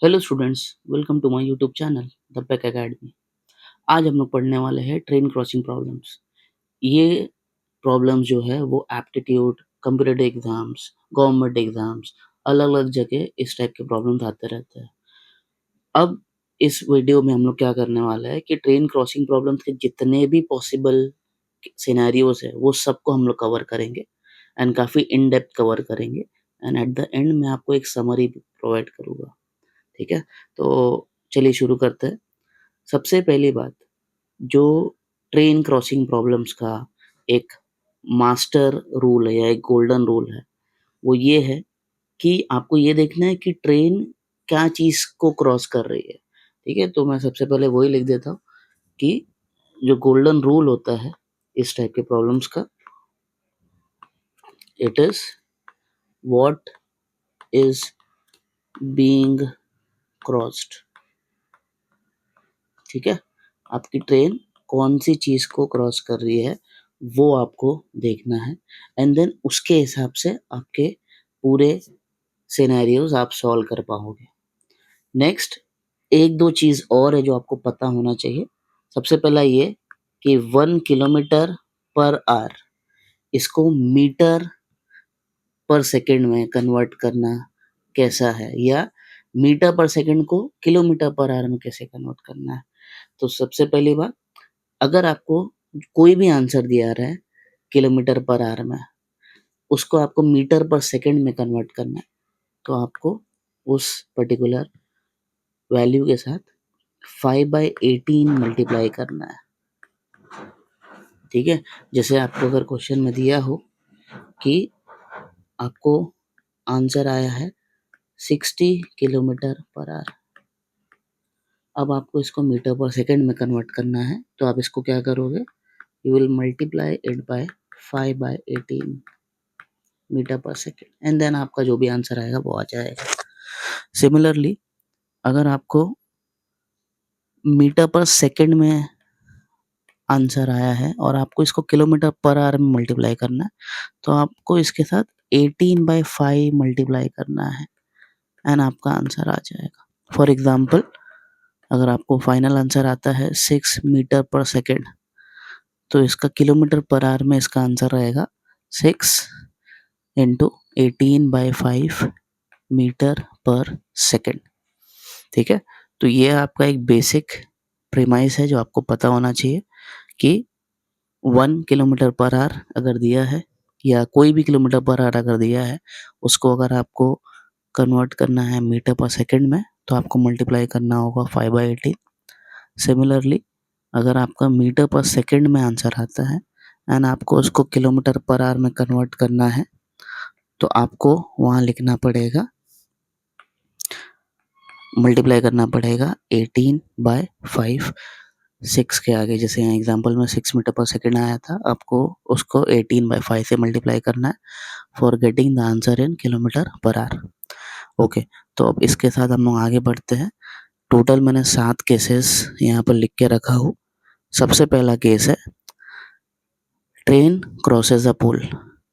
Hello students, welcome to my YouTube channel the पेक academy. आज हम लोग पढ़ने वाले हैं ट्रेन क्रॉसिंग प्रॉब्लम्स। ये प्रॉब्लम जो है वो aptitude, competitive exams, government exams, अलग अलग जगह इस टाइप के प्रॉब्लम्स आते रहते हैं। अब इस वीडियो में हम लोग क्या करने वाले हैं कि ट्रेन क्रॉसिंग प्रॉब्लम्स के जितने भी पॉसिबल सिनेरियोज है वो सबको हम लोग कवर करेंगे एंड काफ़ी इन डेप्थ कवर करेंगे एंड एट द एंड मैं आपको एक समरी प्रोवाइड करूँगा। ठीक है? तो चलिए शुरू करते हैं। सबसे पहली बात, जो ट्रेन क्रॉसिंग प्रॉब्लम्स का एक मास्टर रूल है या एक गोल्डन रूल है, वो ये है कि आपको ये देखना है कि ट्रेन क्या चीज़ को क्रॉस कर रही है। ठीक है? तो मैं सबसे पहले वही लिख देता हूँ कि जो गोल्डन रूल होता है इस टाइप के प्रॉब्लम्स का, it is what is being crossed. ठीक है? आपकी ट्रेन कौन-सी चीज़ को क्रॉस कर रही है, वो आपको देखना है एंड देन उसके हिसाब से आपके पूरे सिनेरियोज़ आप सॉल्व कर पाओगे। नेक्स्ट 1-2 चीज़ और है जो आपको पता होना चाहिए। सबसे पहला ये कि 1 किलोमीटर पर आवर इसको मीटर पर सेकंड में कन्वर्ट करना कैसा है, या मीटर पर सेकंड को किलोमीटर पर आवर में कैसे कन्वर्ट करना है। तो सबसे पहली बात, अगर आपको कोई भी आंसर दिया रहा है किलोमीटर पर आवर में, उसको आपको मीटर पर सेकंड में कन्वर्ट करना है, तो आपको उस पर्टिकुलर वैल्यू के साथ 5/18 मल्टीप्लाई करना है। ठीक है? जैसे आपको अगर क्वेश्चन में दिया हो कि आपको आंसर आया है 60 किलोमीटर पर आवर, अब आपको इसको मीटर पर सेकंड में कन्वर्ट करना है, तो आप इसको क्या करोगे, you will multiply it by 5/18 metre per second and then आपका जो भी आंसर आएगा वो आ जाएगा। सिमिलरली अगर आपको मीटर पर सेकंड में आंसर आया है और आपको इसको किलोमीटर पर आवर में मल्टीप्लाई करना है, तो आपको इसके साथ 18/5 मल्टीप्लाई करना है एंड आपका आंसर आ जाएगा। फॉर एग्जाम्पल, अगर आपको फाइनल आंसर आता है 6 मीटर पर सेकंड, तो इसका किलोमीटर पर आवर में इसका आंसर रहेगा 6 इंटू 18/5 मीटर पर सेकंड। ठीक है? तो ये आपका एक बेसिक प्रीमाइस है जो आपको पता होना चाहिए कि 1 किलोमीटर पर आवर अगर दिया है या कोई भी किलोमीटर पर आवर अगर दिया है, उसको अगर आपको कन्वर्ट करना है मीटर पर सेकंड में, तो आपको मल्टीप्लाई करना होगा 5/18। सिमिलरली अगर आपका मीटर पर सेकंड में आंसर आता है एंड आपको उसको किलोमीटर पर आवर में कन्वर्ट करना है, तो आपको वहाँ लिखना पड़ेगा, मल्टीप्लाई करना पड़ेगा 18/5 6 के आगे। जैसे यहाँ एग्जांपल में 6 मीटर पर सेकंड आया था, आपको उसको 18/5 से मल्टीप्लाई करना है for getting the answer in kilometre per hour. Okay, तो अब इसके साथ हम लोग आगे बढ़ते हैं। टोटल मैंने 7 केसेस यहाँ पर लिख के रखा हूँ। सबसे पहला केस है ट्रेन क्रॉसेज अ पोल,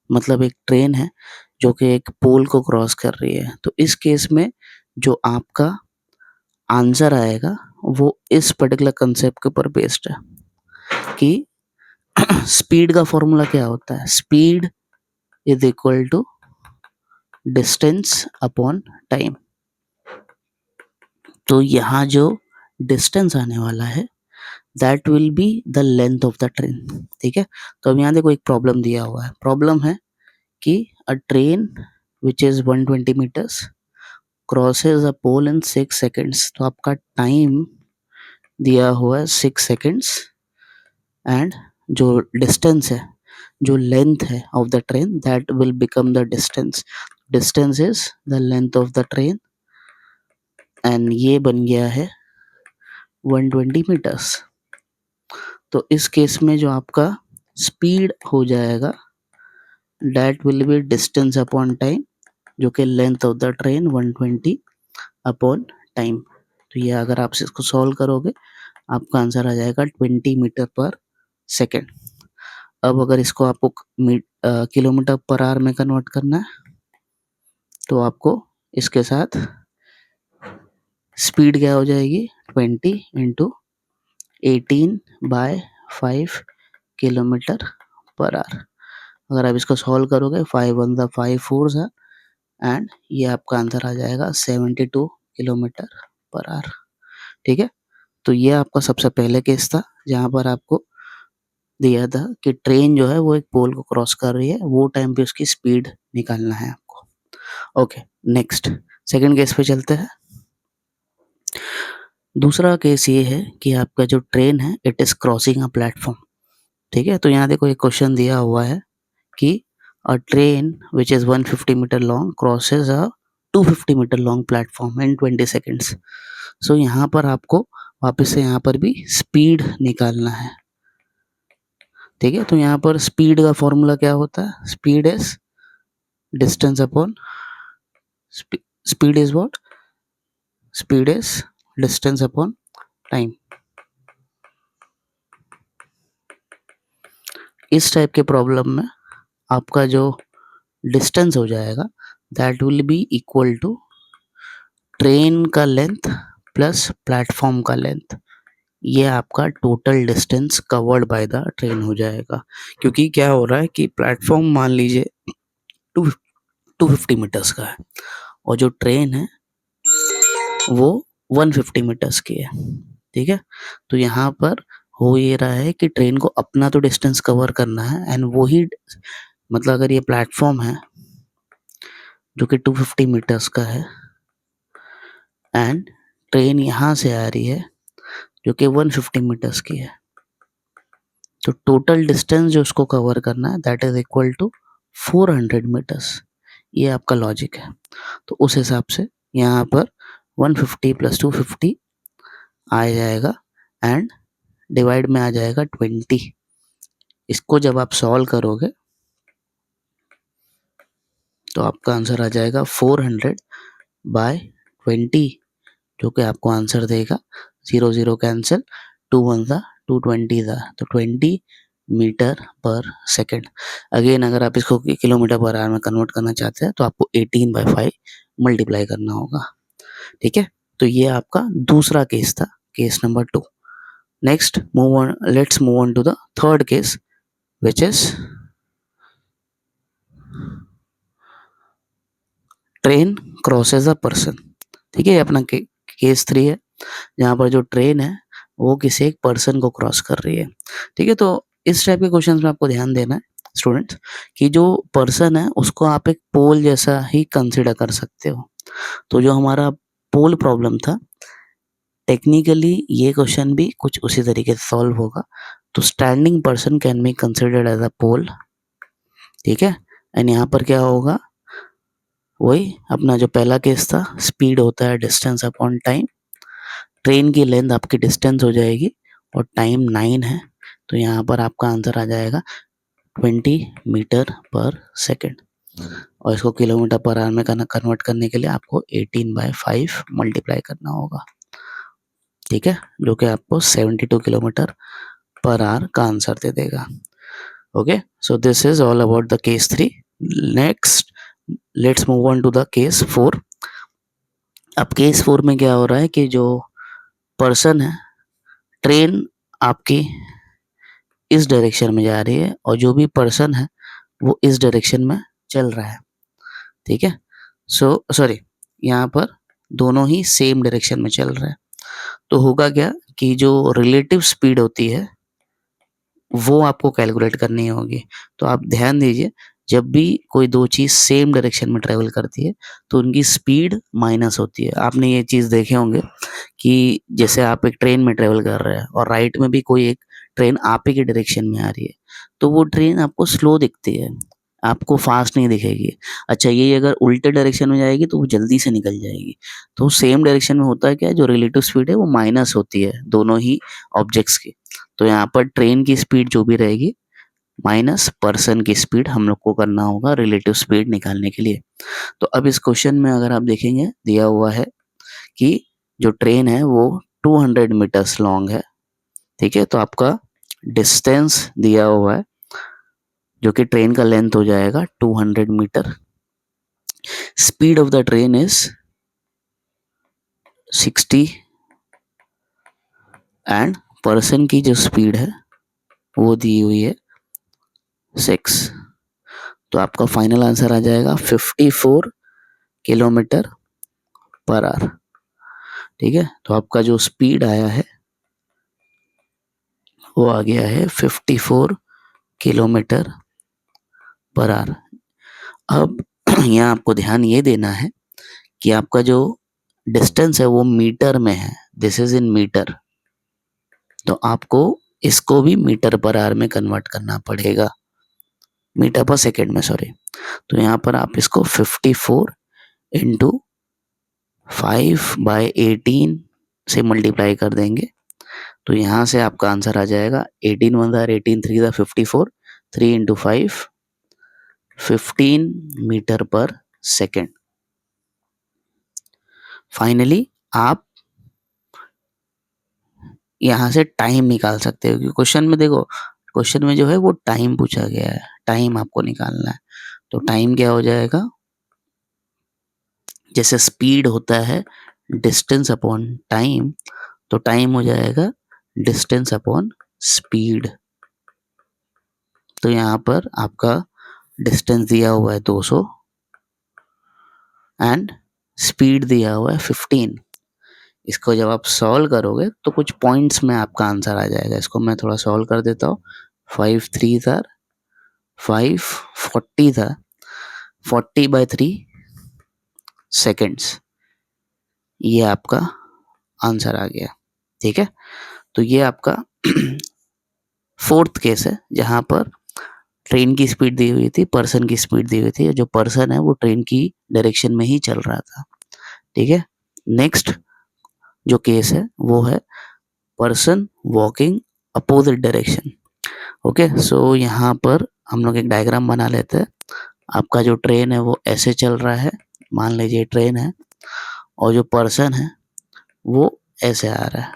मतलब एक ट्रेन है जो कि एक पोल को क्रॉस कर रही है। तो इस केस में जो आपका आंसर आएगा वो इस पर्टिकुलर कंसेप्ट के ऊपर बेस्ड है कि स्पीड का फॉर्मूला क्या होता है, speed is equal to distance upon time. तो यहाँ जो डिस्टेंस आने वाला है that will be the length of the train. ठीक है? तो अब यहाँ देखो एक प्रॉब्लम दिया हुआ है। प्रॉब्लम है कि a train which is 120 metres crosses a pole in 6 seconds. तो आपका टाइम दिया हुआ है 6 सेकेंड्स एंड जो डिस्टेंस है, जो लेंथ है of the train, that will become the distance. Distance is the length of the train and ये बन गया है 120 मीटर्स। तो इस केस में जो आपका स्पीड हो जाएगा that will B distance upon time, जो कि length of the train 120 upon time. तो ये अगर आप इसको सॉल्व करोगे आपका आंसर आ जाएगा 20 मीटर पर सेकेंड। अब अगर इसको आपको किलोमीटर पर आवर में कन्वर्ट करना है, तो आपको इसके साथ स्पीड क्या हो जाएगी 20 इंटू 18/5 किलोमीटर पर आवर। अगर आप इसको सॉल्व करोगे 5 वन ज़ा 5 फोर ज़ा एंड ये आपका आंसर आ जाएगा 72 किलोमीटर पर आवर। ठीक है, तो ये आपका सबसे पहले केस था जहाँ पर आपको दिया था कि ट्रेन जो है वो एक पोल को क्रॉस कर रही है, वो टाइम पे उसकी स्पीड निकालना है आपको। ओके, नेक्स्ट सेकंड केस पे चलते हैं। दूसरा केस ये है कि आपका जो ट्रेन है it is crossing a platform. ठीक है, तो यहाँ देखो एक क्वेश्चन दिया हुआ है कि a train which is 150 metre long crosses a 250 metre long platform in 20 seconds. So यहाँ पर आपको वापस से यहाँ पर भी स्पीड निकालना है। ठीक है, तो यहाँ पर स्पीड का फॉर्मूला क्या होता है? Speed is distance upon speed is what? Speed is distance upon time. इस टाइप के प्रॉब्लम में आपका जो डिस्टेंस हो जाएगा that will be equal to train का लेंथ प्लस प्लेटफॉर्म का लेंथ। ये आपका total distance covered by the train हो जाएगा। क्योंकि क्या हो रहा है कि प्लेटफॉर्म मान लीजिए 250 मीटर्स का है और जो ट्रेन है वो 150 मीटर्स की है। ठीक है, तो यहाँ पर हो ये रहा है कि ट्रेन को अपना तो डिस्टेंस कवर करना है एंड वही मतलब अगर ये प्लेटफॉर्म है जो कि 250 मीटर्स का है एंड ट्रेन यहाँ से आ रही है जो कि 150 मीटर्स की है, तो टोटल डिस्टेंस जो उसको कवर करना है that is equal to 400 metres. ये आपका लॉजिक है। तो उस हिसाब से यहाँ पर 150 प्लस 250 आ जाएगा एंड डिवाइड में आ जाएगा 20। इसको जब आप सॉल्व करोगे तो आपका आंसर आ जाएगा 400/20 जो कि आपको आंसर देगा 0 0 कैंसिल 2 1 था 220 था तो 20 मीटर पर सेकेंड। अगेन अगर आप इसको किलोमीटर पर आवर में कन्वर्ट करना चाहते हैं तो आपको 18/5 मल्टीप्लाई करना होगा। ठीक है, तो ये आपका दूसरा केस था, case number 2। Next let's move on to the third case which is train crosses a person. ठीक है, अपना केस 3 है जहाँ पर जो ट्रेन है वो किसी एक पर्सन को क्रॉस कर रही है। ठीक है, तो इस टाइप के क्वेश्चंस में आपको ध्यान देना है स्टूडेंट्स कि जो पर्सन है उसको आप एक पोल जैसा ही कंसिडर कर सकते हो। तो जो हमारा पोल प्रॉब्लम था टेक्निकली ये क्वेश्चन भी कुछ उसी तरीके से सॉल्व होगा। तो standing person can be considered as a pole. ठीक है, एंड यहाँ पर क्या होगा वही अपना जो पहला केस था, स्पीड होता है डिस्टेंस अपॉन टाइम। ट्रेन की लेंथ आपकी डिस्टेंस हो जाएगी और टाइम 9 है, तो यहाँ पर आपका आंसर आ जाएगा 20 मीटर पर सेकेंड। और इसको किलोमीटर पर आवर में कन्वर्ट करने के लिए आपको 18/5 मल्टीप्लाई करना होगा। ठीक है, जो कि आपको 72 किलोमीटर पर आवर का आंसर दे देगा। Okay, so this is all about the case 3। Next let's move on to the case 4। अब केस 4 में क्या हो रहा है कि जो पर्सन है, ट्रेन आपकी इस डायरेक्शन में जा रही है और जो भी पर्सन है वो इस डायरेक्शन में चल रहा है। ठीक है, सो सॉरी यहाँ पर दोनों ही सेम डायरेक्शन में चल रहा है। तो होगा क्या कि जो रिलेटिव स्पीड होती है वो आपको कैलकुलेट करनी होगी। तो आप ध्यान दीजिए जब भी कोई दो चीज़ सेम डायरेक्शन में ट्रेवल करती है तो उनकी स्पीड माइनस होती है। आपने ये चीज़ देखे होंगे कि जैसे आप एक ट्रेन में ट्रेवल कर रहे हैं और राइट में भी कोई एक ट्रेन आप ही के डायरेक्शन में आ रही है तो वो ट्रेन आपको स्लो दिखती है, आपको फास्ट नहीं दिखेगी। अच्छा, ये अगर उल्टे डायरेक्शन में जाएगी तो वो जल्दी से निकल जाएगी। तो सेम डायरेक्शन में होता है क्या, जो रिलेटिव स्पीड है वो माइनस होती है दोनों ही ऑब्जेक्ट्स की। तो यहाँ पर ट्रेन की स्पीड जो भी रहेगी माइनस पर्सन की स्पीड हम लोग को करना होगा रिलेटिव स्पीड निकालने के लिए। तो अब इस क्वेश्चन में अगर आप देखेंगे दिया हुआ है कि जो ट्रेन है वो 200 मीटर्स लॉन्ग है। ठीक है, तो आपका डिस्टेंस दिया हुआ है जो कि ट्रेन का लेंथ हो जाएगा 200 metre. Speed of the train is 60 and person की जो स्पीड है वो दी हुई है 6। तो आपका फाइनल आंसर आ जाएगा 54 किलोमीटर पर आवर। ठीक है, तो आपका जो स्पीड आया है वो आ गया है 54 किलोमीटर पर आवर। अब यहाँ आपको ध्यान ये देना है कि आपका जो डिस्टेंस है वो मीटर में है, दिस इज इन मीटर, तो आपको इसको भी मीटर पर आवर में कन्वर्ट करना पड़ेगा, मीटर पर सेकेंड में, सॉरी। तो यहाँ पर आप इसको 54 इंटू 5/18 से मल्टीप्लाई कर देंगे, तो यहाँ से आपका आंसर आ जाएगा 18 1 18 3 54, 3 इंटू 5 15 मीटर पर सेकेंड। फाइनली आप यहाँ से टाइम निकाल सकते हो, क्योंकि क्वेश्चन में देखो, क्वेश्चन में जो है वो टाइम पूछा गया है, टाइम आपको निकालना है। तो टाइम क्या हो जाएगा, जैसे स्पीड होता है डिस्टेंस अपॉन टाइम, तो टाइम हो जाएगा डिस्टेंस अपॉन स्पीड। तो यहाँ पर आपका डिस्टेंस दिया हुआ है 200 एंड स्पीड दिया हुआ है 15। इसको जब आप सॉल्व करोगे तो कुछ पॉइंट्स में आपका आंसर आ जाएगा। इसको मैं थोड़ा सॉल्व कर देता हूँ। 5 3 था 5 40 था, 40/3 सेकेंड्स, ये आपका आंसर आ गया। ठीक है, तो ये आपका फोर्थ केस है जहाँ पर ट्रेन की स्पीड दी हुई थी, पर्सन की स्पीड दी हुई थी, जो पर्सन है वो ट्रेन की डायरेक्शन में ही चल रहा था। ठीक है, नेक्स्ट जो केस है वो है person walking opposite direction. Okay, so यहाँ पर हम लोग एक डायग्राम बना लेते हैं। आपका जो ट्रेन है वो ऐसे चल रहा है, मान लीजिए ट्रेन है, और जो पर्सन है वो ऐसे आ रहा है।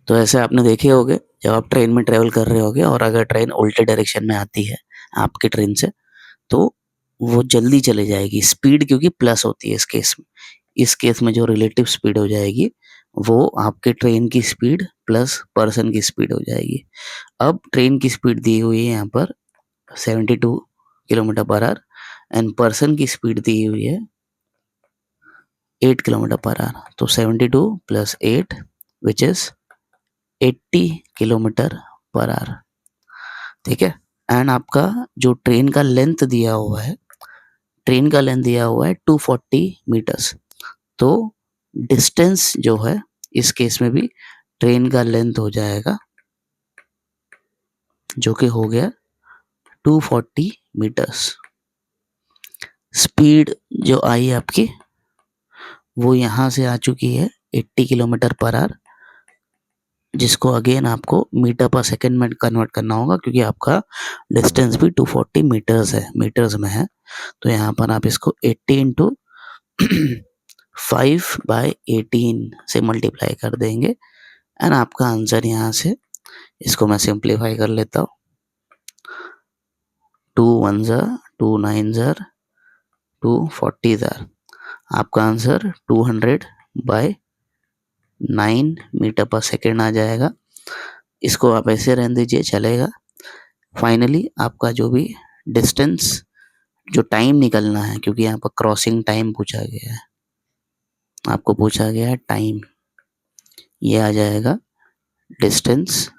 तो ऐसे आपने देखे होंगे जब आप ट्रेन में ट्रेवल कर रहे होगे और अगर ट्रेन उल्टे डायरेक्शन में आती है आपके ट्रेन से, तो वो जल्दी चले जाएगी, स्पीड क्योंकि प्लस होती है इस केस में। इस केस में जो रिलेटिव स्पीड हो जाएगी वो आपके ट्रेन की स्पीड प्लस पर्सन की स्पीड हो जाएगी। अब ट्रेन की स्पीड दी हुई है यहाँ पर 72 kilometre per hour and person की स्पीड दी हुई है 8 किलोमीटर पर आवर। तो 72 plus 8 which is 80 kilometre per hour. ठीक है, एंड आपका जो ट्रेन का लेंथ दिया हुआ है, ट्रेन का लेंथ दिया हुआ है 240 मीटर्स। तो डिस्टेंस जो है इस केस में भी ट्रेन का लेंथ हो जाएगा जो कि हो गया 240 मीटर्स। स्पीड जो आई आपकी वो यहाँ से आ चुकी है 80 किलोमीटर पर आवर, जिसको अगेन आपको मीटर पर सेकेंड में कन्वर्ट करना होगा क्योंकि आपका डिस्टेंस भी 240 मीटर्स है, मीटर्स में है। तो यहाँ पर आप इसको 80 इंटू 5/18 से मल्टीप्लाई कर देंगे एंड आपका आंसर यहाँ से, इसको मैं सिंप्लीफाई कर लेता हूँ, 2 1 2 9 240 आपका आंसर 200/9 मीटर पर सेकेंड आ जाएगा। इसको आप ऐसे रहने दीजिए, चलेगा। फाइनली आपका जो भी डिस्टेंस, जो टाइम निकलना है, क्योंकि यहाँ पर क्रॉसिंग टाइम पूछा गया है, आपको पूछा गया है टाइम, ये आ जाएगा डिस्टेंस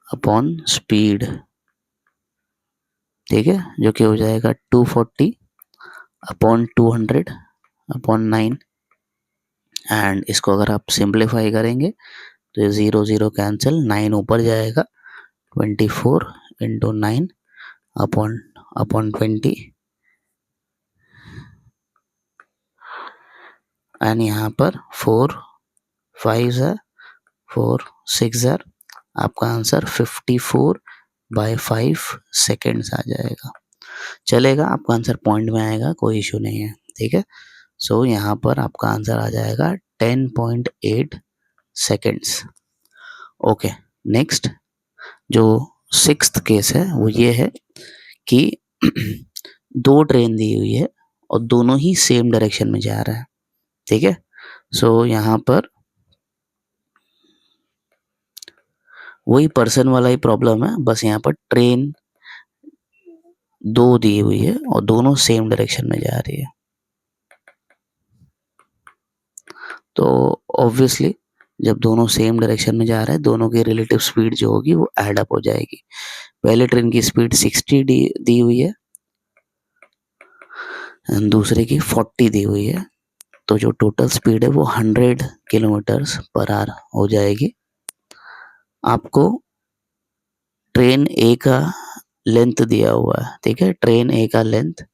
अपॉन स्पीड। ठीक है, जो कि हो जाएगा 240/200/9 एंड इसको अगर आप सिंप्लीफाई करेंगे तो ये 0 0 कैंसिल, 9 ऊपर जाएगा, 24 इंटू 9 अपॉन 20 एंड यहाँ पर 4 5 4 6 आपका आंसर 54/5 सेकेंड्स आ जाएगा। चलेगा, आपका आंसर पॉइंट में आएगा, कोई इशू नहीं है। ठीक है, सो यहाँ पर आपका आंसर आ जाएगा 10.8 सेकेंड्स। ओके, नेक्स्ट जो सिक्स्थ केस है वो ये है कि दो ट्रेन दी हुई है और दोनों ही सेम डायरेक्शन में जा रहा है। ठीक है, सो यहाँ पर वही पर्सन वाला ही प्रॉब्लम है, बस यहाँ पर ट्रेन 2 दी हुई है और दोनों सेम डायरेक्शन में जा रही है। तो ऑब्वियसली जब दोनों सेम डायरेक्शन में जा रहे हैं, दोनों की रिलेटिव स्पीड जो होगी वो ऐड अप हो जाएगी। पहले ट्रेन की स्पीड 60 दी हुई है एंड दूसरे की 40 दी हुई है, तो जो टोटल स्पीड है वो 100 किलोमीटर्स पर आवर हो जाएगी। आपको ट्रेन ए का लेंथ दिया हुआ है, ठीक है, ट्रेन ए का लेंथ,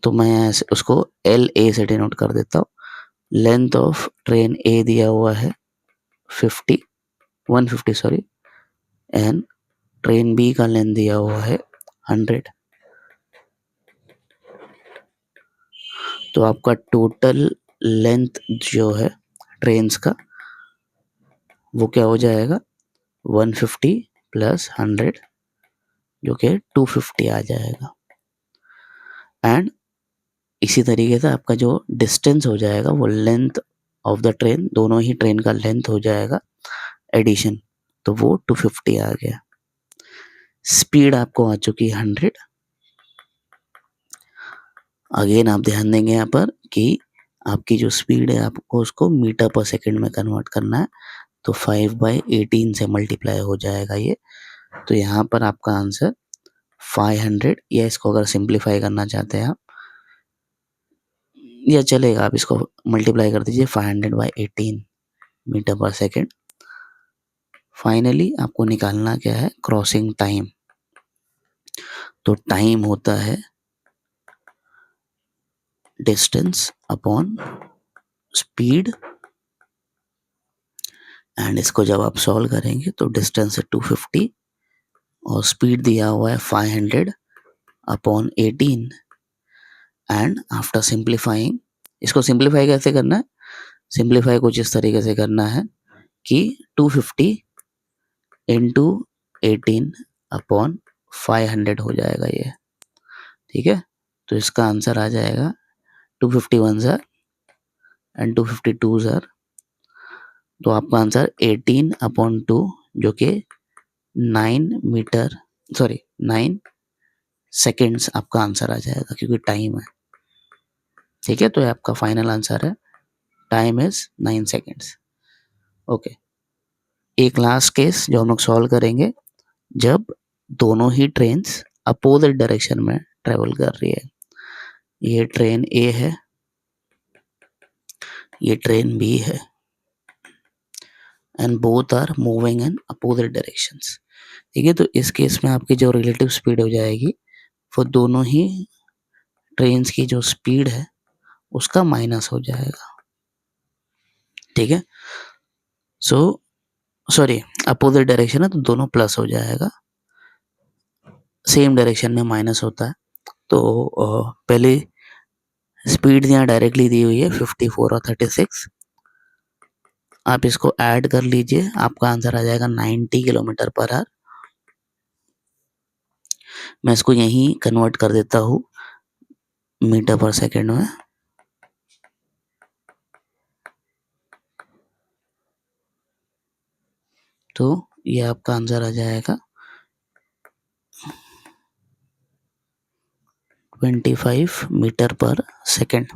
तो मैं ऐसे उसको एल ए से डिनोट कर देता हूँ। लेंथ ऑफ ट्रेन ए दिया हुआ है 150 सॉरी, एंड ट्रेन बी का लेंथ दिया हुआ है 100। तो आपका टोटल लेंथ जो है ट्रेन्स का वो क्या हो जाएगा, 150 प्लस 100 जो कि 250 आ जाएगा। एंड इसी तरीके से आपका जो डिस्टेंस हो जाएगा वो लेंथ ऑफ द ट्रेन, दोनों ही ट्रेन का लेंथ हो जाएगा एडिशन, तो वो 250 आ गया। स्पीड आपको आ चुकी है 100। अगेन आप ध्यान देंगे यहाँ पर कि आपकी जो स्पीड है आपको उसको मीटर पर सेकंड में कन्वर्ट करना है, तो 5/18 से मल्टीप्लाई हो जाएगा ये। तो यहाँ पर आपका आंसर 500, या इसको अगर सिंप्लीफाई करना चाहते हैं आप, या चलेगा आप इसको मल्टीप्लाई कर दीजिए 500/18 मीटर पर सेकंड। फाइनली आपको निकालना क्या है, क्रॉसिंग टाइम। तो टाइम होता है डिस्टेंस अपॉन स्पीड, एंड इसको जब आप सॉल्व करेंगे तो डिस्टेंस है 250 और स्पीड दिया हुआ है 500/18, एंड आफ्टर सिंप्लीफाइंग, इसको सिंप्लीफाई कैसे करना है, सिंप्लीफाई कुछ इस तरीके से करना है कि 250 इंटू 18/500 हो जाएगा ये, ठीक है। तो इसका आंसर आ जाएगा 251 ज़र एंड 252 ज़र, तो आपका आंसर 18/2 जो कि 9 सेकेंड्स आपका आंसर आ जाएगा, क्योंकि टाइम है, ठीक है। तो ये आपका फाइनल आंसर है, टाइम इज 9 सेकेंड्स। ओके, एक लास्ट केस जो हम लोग सॉल्व करेंगे, जब दोनों ही ट्रेन्स अपोजिट डायरेक्शन में ट्रेवल कर रही है। ये ट्रेन ए है, ये ट्रेन बी है, and both are moving in opposite directions, ठीक है। तो इस केस में आपकी जो रिलेटिव स्पीड हो जाएगी वो दोनों ही ट्रेन्स की जो स्पीड है उसका माइनस हो जाएगा, ठीक है। सो सॉरी, अपोजिट डायरेक्शन है तो दोनों प्लस हो जाएगा, सेम डायरेक्शन में माइनस होता है। तो पहले स्पीड यहाँ डायरेक्टली दी हुई है 54 और 36, आप इसको ऐड कर लीजिए, आपका आंसर आ जाएगा 90 किलोमीटर पर आवर। मैं इसको यहीं कन्वर्ट कर देता हूँ मीटर पर सेकंड में, तो ये आपका आंसर आ जाएगा 25 metre per second.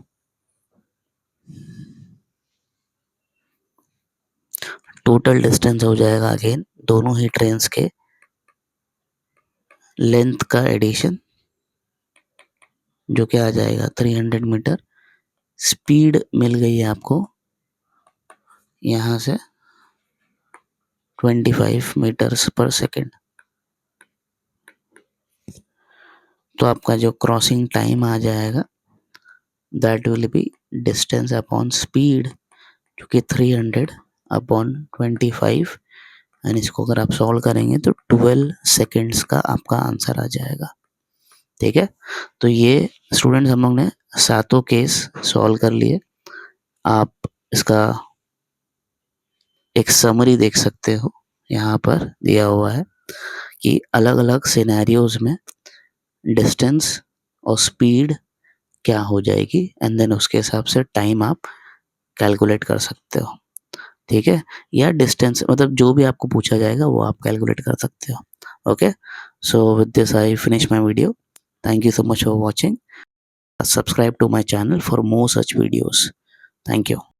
Total distance हो जाएगा अगेन दोनों ही ट्रेन्स के लेंथ का एडिशन, जो कि आ जाएगा 300 मीटर। स्पीड मिल गई है आपको यहाँ से 25 मीटर्स पर सेकंड। तो आपका जो क्रॉसिंग टाइम आ जाएगा that will B distance upon speed, जो कि 300/25, एंड इसको अगर आप सॉल्व करेंगे तो 12 सेकेंड्स का आपका आंसर आ जाएगा, ठीक है। तो ये स्टूडेंट्स हम लोग ने सातों केस सॉल्व कर लिए। आप इसका एक समरी देख सकते हो, यहाँ पर दिया हुआ है कि अलग अलग सिनेरियोज में डिस्टेंस और स्पीड क्या हो जाएगी, एंड देन उसके हिसाब से टाइम आप कैलकुलेट कर सकते हो, ठीक है? या डिस्टेंस मतलब जो भी आपको पूछा जाएगा वो आप कैलकुलेट कर सकते हो। Okay, so with this I finish my video. Thank you so much for watching. Subscribe to my channel for more such videos. Thank you.